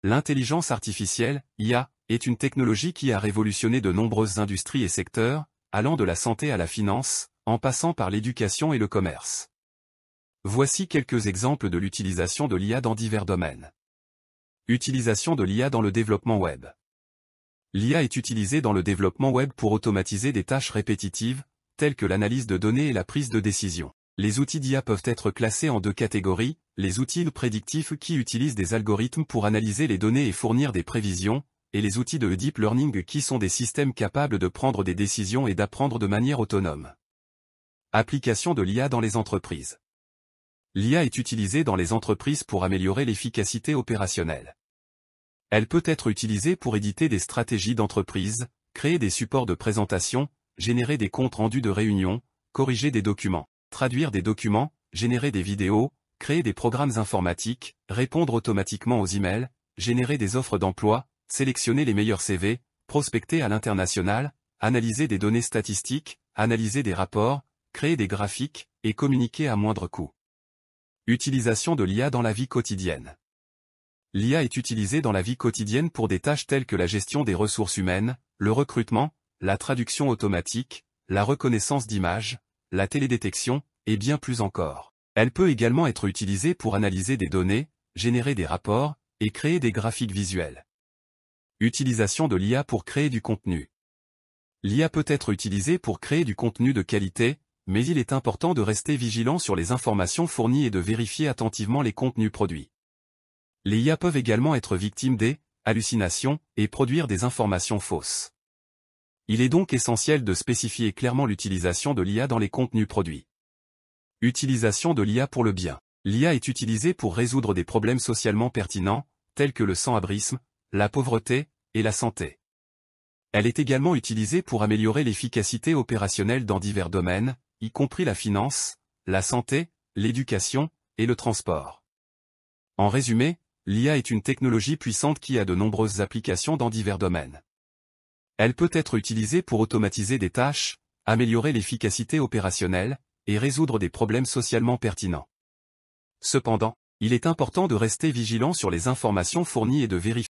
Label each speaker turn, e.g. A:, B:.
A: L'intelligence artificielle, IA, est une technologie qui a révolutionné de nombreuses industries et secteurs, allant de la santé à la finance, en passant par l'éducation et le commerce. Voici quelques exemples de l'utilisation de l'IA dans divers domaines. Utilisation de l'IA dans le développement web. L'IA est utilisée dans le développement web pour automatiser des tâches répétitives, telles que l'analyse de données et la prise de décision. Les outils d'IA peuvent être classés en deux catégories, les outils prédictifs qui utilisent des algorithmes pour analyser les données et fournir des prévisions, et les outils de deep learning qui sont des systèmes capables de prendre des décisions et d'apprendre de manière autonome. Application de l'IA dans les entreprises. L'IA est utilisée dans les entreprises pour améliorer l'efficacité opérationnelle. Elle peut être utilisée pour éditer des stratégies d'entreprise, créer des supports de présentation, générer des comptes rendus de réunions, corriger des documents, traduire des documents, générer des vidéos, créer des programmes informatiques, répondre automatiquement aux emails, générer des offres d'emploi, sélectionner les meilleurs CV, prospecter à l'international, analyser des données statistiques, analyser des rapports, créer des graphiques, et communiquer à moindre coût. Utilisation de l'IA dans la vie quotidienne. L'IA est utilisée dans la vie quotidienne pour des tâches telles que la gestion des ressources humaines, le recrutement, la traduction automatique, la reconnaissance d'images, la télédétection, et bien plus encore. Elle peut également être utilisée pour analyser des données, générer des rapports, et créer des graphiques visuels. Utilisation de l'IA pour créer du contenu. L'IA peut être utilisée pour créer du contenu de qualité, mais il est important de rester vigilant sur les informations fournies et de vérifier attentivement les contenus produits. Les IA peuvent également être victimes des hallucinations et produire des informations fausses. Il est donc essentiel de spécifier clairement l'utilisation de l'IA dans les contenus produits. Utilisation de l'IA pour le bien. L'IA est utilisée pour résoudre des problèmes socialement pertinents, tels que le sans-abrisme, la pauvreté, et la santé. Elle est également utilisée pour améliorer l'efficacité opérationnelle dans divers domaines, y compris la finance, la santé, l'éducation, et le transport. En résumé, l'IA est une technologie puissante qui a de nombreuses applications dans divers domaines. Elle peut être utilisée pour automatiser des tâches, améliorer l'efficacité opérationnelle, et résoudre des problèmes socialement pertinents. Cependant, il est important de rester vigilant sur les informations fournies et de vérifier